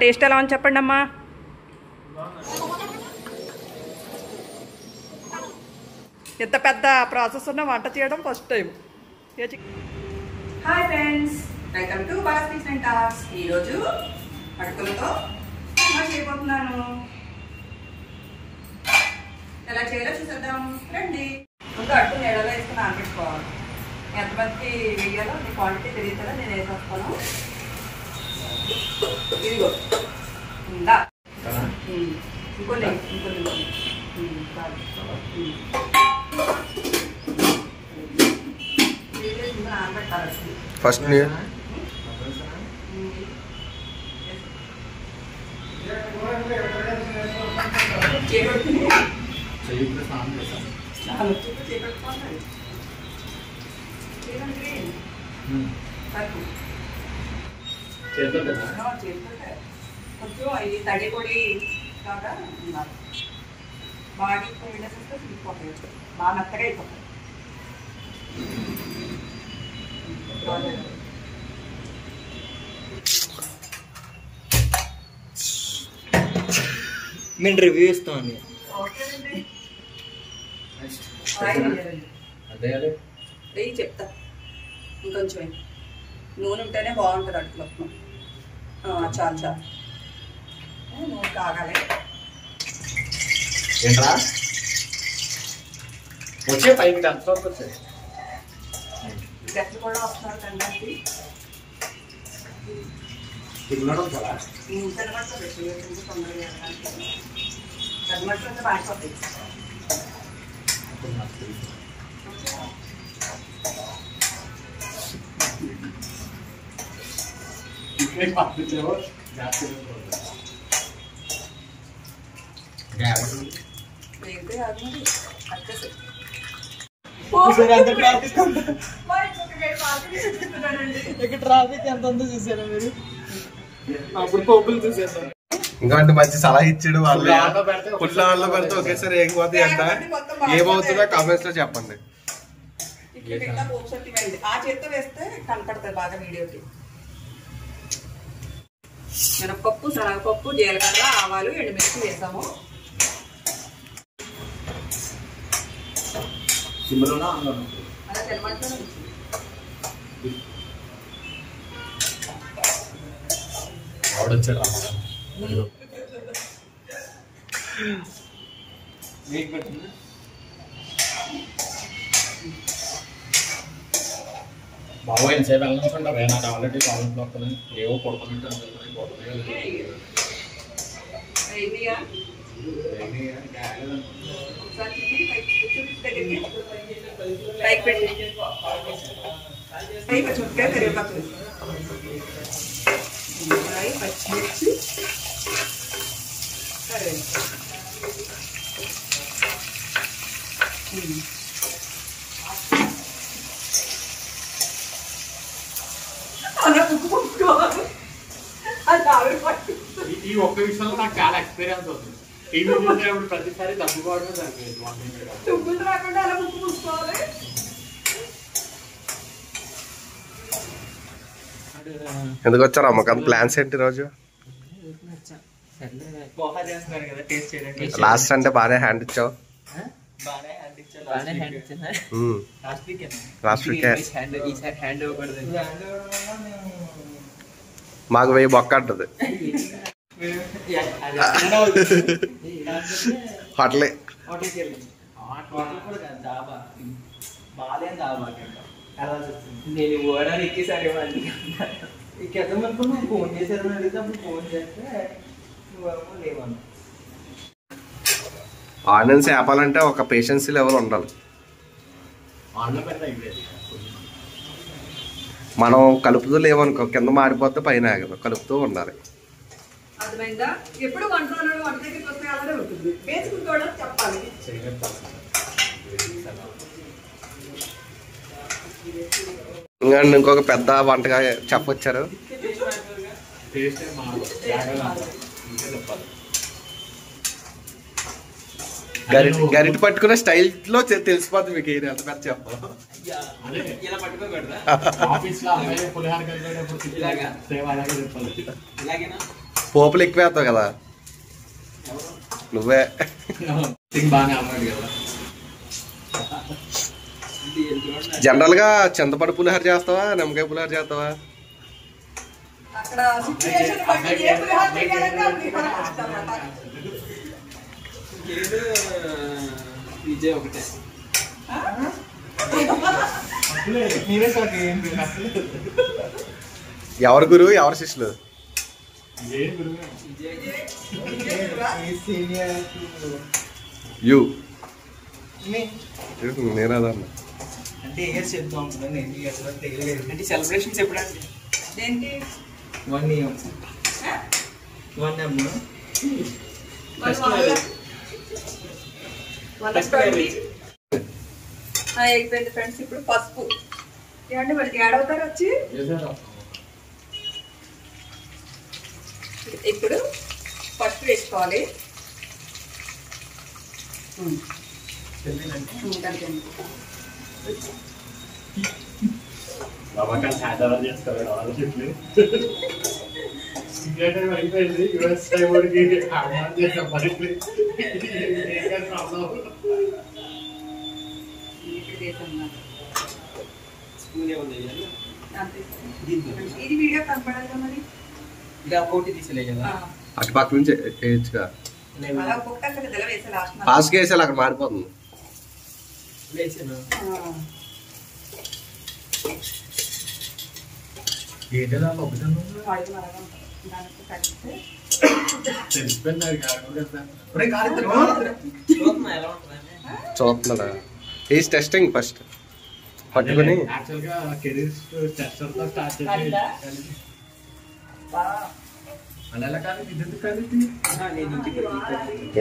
Taste ఎలా అని చెప్పండి అమ్మా. ఎంత పెద్ద ప్రాసెస్ ఉన్న వంట చేయడం first time. Hi friends, welcome to Bala's kitchen and talks. ఈరోజు అటుకులతో చేయబోతున్నాను. ఎలా చేయాలో చూసేద్దాం రండి. ముందు అటుకులు నీళ్ళలో వేసుకుని నానబెట్టుకోవాలి. ఎంతమందికి వేయాలో మీ క్వాంటిటీ తెలియదు కదా, నేను వేసేస్తాను. ఇదిగో ఉందా, ఇంకొన్ని నానబెట్టాలి. ఫస్ట్ కొంచెం ఈ తడి పొడి కాగా ఉండాలి. బాగా ఎక్కువ విడేసేస్తే తీసుకోవాలి, బాగా మెత్తగా అయిపోతాయి. నేను రివ్యూ ఇస్తాను. చెప్తా, ఇంకొంచెం నూనె ఉంటేనే బాగుంటుంది అట్లా. చాలు చాలు, నూనె కాగాలి. ఏంట్రా వచ్చే పైకి వచ్చాయి గట్టి కూడా వస్తున్నారు కంటే తెల్లమట్టు పెట్టి తొందరగా తెల్లమట్టు అంటే బాగిపోతాయి. ఇక్కడ ట్రాఫిక్ ఎంత ఉందో చూసారా మీరు? అప్పుడు పోపులు చూసేసారు. ఇంకోటి మంచి సలహా ఇచ్చాడు. వాళ్ళు పుట్ల వాళ్ళలో పెడితే ఒకేసారి ఏగిపోతాయి అంట. ఏమవుతుందో కామెంట్స్ లో చెప్పండి. ఆ చేతితో వేస్తే కనపడతాయి బాగా వీడియోకి. మినపప్పు, శనగపప్పు, జీలకర్ర, ఆవాలు, ఎండుమిర్చి వేసాము. అలా తెల్లమంటలో బాబు ఎంతసేపు వెళ్ళనుకుంటా నాకు ఆల్రెడీ కావాలంటే వస్తుంది. ఏవో కొడుకుంటే కరివేపాకు, పచ్చిమిర్చి, ఈ ఒక్క విషయంలో నాకు చాలా ఎక్స్పీరియన్స్ అవుతుంది. టీవీ చూసేటప్పుడు ప్రతిసారి తగ్గుకోవడమే తుబ్బులు రాకుండా అలా ముక్కు పూసుకోవాలి. ఎందుకు వచ్చారు అమ్మకం? ప్లాన్స్ ఏంటి రోజు? లాస్ట్ అంటే బాగానే హ్యాండ్ ఇచ్చావు. లాస్ట్ వీకే మాకు వెయ్యి బొక్క అంటది. హోటలే నేను ఓడాలి ఎక్కేసారి ఎక్కేద్దామనుకున్నా ఫోన్ చేశారని అడిగితే అప్పుడు ఫోన్ చేస్తే నువ్వేమో లేవన్నా. ఆనియన్స్ వేపాలంటే ఒక పేషెన్సీ లెవెల్ ఉండాలి. మనం కలుపుతూ లేవనుకో కింద మారిపోతే పైన ఆగదు, కలుపుతూ ఉండాలి. అర్థమైందా? ఎప్పుడు వంటలో వంట దగ్గరికి వస్తే అలానే ఉంటుంది. బేసిక్ కూడా చెప్పాలి. ఇంకా ఇంకొక పెద్ద వంటగా చెప్పొచ్చారు. గరిట పట్టుకునే స్టైల్ లో తెలిసిపోతుంది మీకు. ఏది అంత పెద్ద చెప్పాలి. పోపులు ఎక్కువ వేస్తావు కదా నువ్వే. బాగానే అన్నాడు కదా. జనరల్ గా చింతపండు పులిహోర చేస్తావా నిమ్మకాయ పులిహోర చేస్తావా? అక్కడ సిచ్యువేషన్ బట్టి ఏ పులిహోర చేయాలంటే ఆ పులిహోర చేస్తామన్నమాట. విజయ్ ఒకటే ఎవరు గురు ఎవరు శిష్యులు? యూ నేనదన్నా అంటే ఇయర్స్ చెప్తా ఉంటున్నాను. నేను ఇయర్స్ వరకు తెలియలేదు. అంటే సెలబ్రేషన్స్ ఎప్పుడంటే దేనికి 1 year 1 year అయిపోయింది ఫ్రెండ్స్. ఇప్పుడు పసుపు ఏమంటే వాళ్ళకి యాడ్ అవుతారు వచ్చి. ఇప్పుడు పసుపు వేసుకోవాలి. ఇది వీడియో కనపడాలి మరి. ఇలా కోటి తీసలే కదా అటు పక్క నుంచి వేయచ్చుగా. అలా ఒక్కొక్కటి అక్కడ తెల వేసే లాస్ట్ ఫాస్ట్ గా వేసాలి అక్కడ మారిపోతుంది. వేసాను చూస్తున్నాడా? ఈజ్ టెస్టింగ్ ఫస్ట్ పట్టుకుని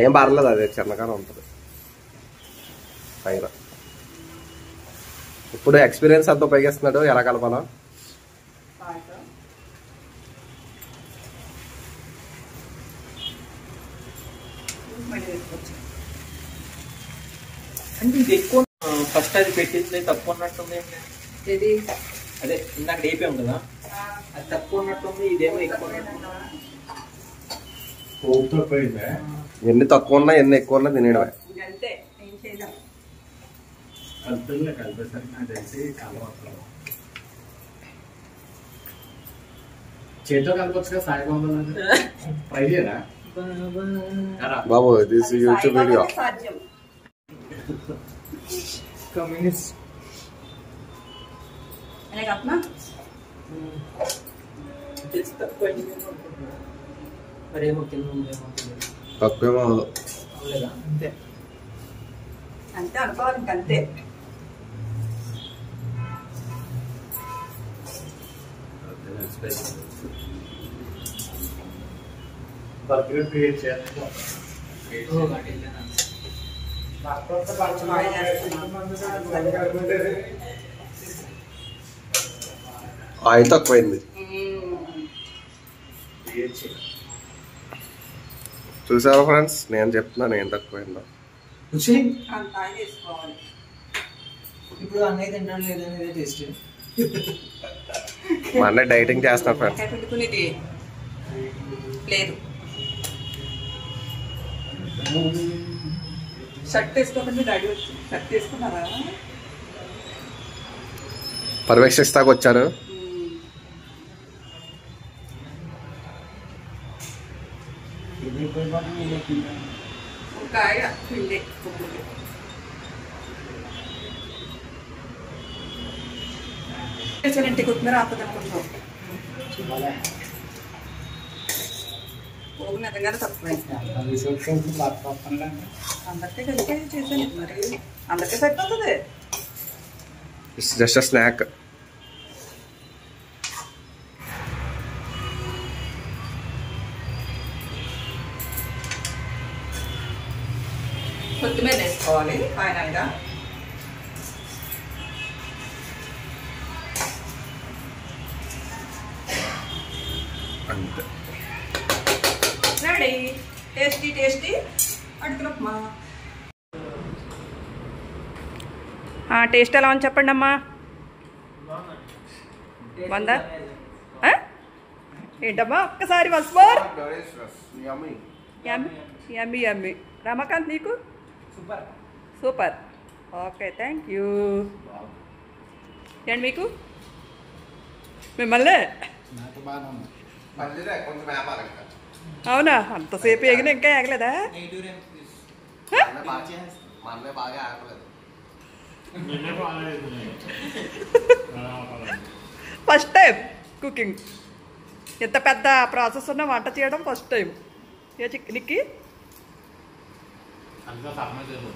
ఏం పర్లేదు, అదే చిన్నగానే ఉంటుంది పైన. ఇప్పుడు ఎక్స్పీరియన్స్ అంతా ఉపయోగిస్తున్నాడు ఎలా కలపాలో. అంటే ఇది ఎక్కువ ఫస్ట్ అది పెట్టింది తక్కువ ఉన్నట్టుంది. ఇది అదే ఇందాక డేపాం కదా అది తక్కువ ఉన్నట్టుంది. ఇదేమో ఎక్కువ ఎన్ని తక్కువ ఉన్నా ఎన్ని ఎక్కువ ఉన్నా తినేయడమే. అంతే ఏం చేయలేం. చేతితో కలపొచ్చుగా సాయిబాబు ట్రై చేయరా బాబు? This YouTube video. సాధ్యం. కమ్యూనిస్ట్ కప్నా తక్కువ మరేమో కింద ఉందేమో తక్కువేమో లేదా అంతే అంతే అనుకోవాలి ఇంకంతే. బర్గర్ క్రియేట్ చేయాలి. ఆయిల్ తక్కువైంది. చూసారా ఫ్రెండ్స్, నేను చెప్తున్నాను ఏం తక్కువైందో. అంత ఆయిల్ వేసుకోవాలి. ఇప్పుడు అన్నయ్య తింటాను లేదనేది టేస్ట్. మా అన్నయ్య డైటింగ్ చేస్తున్నా ఫ్రెండ్స్. పెట్టుకునేది లేదు. షర్ట్ వేసుకోకుండా రెడీ వచ్చి షర్ట్ వేసుకున్నారా? పర్యవేక్షిస్తాకు వచ్చారు. కాయ పిండి ఇంటికి కొత్తిమీర ఆపద అనుకుంటాం. పోగు నిజంగానే తక్కువైంది. అందరికీ కలిపి చేసాను మరి. అందరికీ సరిపోతుంది. Just snack. కొత్తిమీర వేసుకోవాలి పైన. అంతే. రెడీ. టేస్టీ టేస్టీ అడుగుతున్నా ఉప్మా. టేస్ట్ ఎలా ఉంది చెప్పండి అమ్మా. బాగుందా? ఏంటమ్మా ఒక్కసారి వన్స్ మోర్. Delicious. Yummy. యమ్మీ యమ్మీ. రమాకాంత్ నీకు super. Super. Okay thank you. ఏంటి మీకు మిమ్మల్ని నాకు బాగా పర్లేదే, కొంచెం వేపాలి ఇంకా. అవునా అంతసేపు ఎగిన ఇంకా ఎగలేదా? మా అన్నయ్య బాగా ఆగలేదు. ఫస్ట్ టైం కుకింగ్, ఎంత పెద్ద ప్రాసెస్ ఉన్న వంట చేయడం ఫస్ట్ టైం. ఏ నిక్కి అంతా సగమే చేసి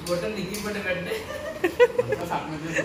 బొట్టలు నిక్కి బొట్ట పెట్టే అంతా సగమే చేసి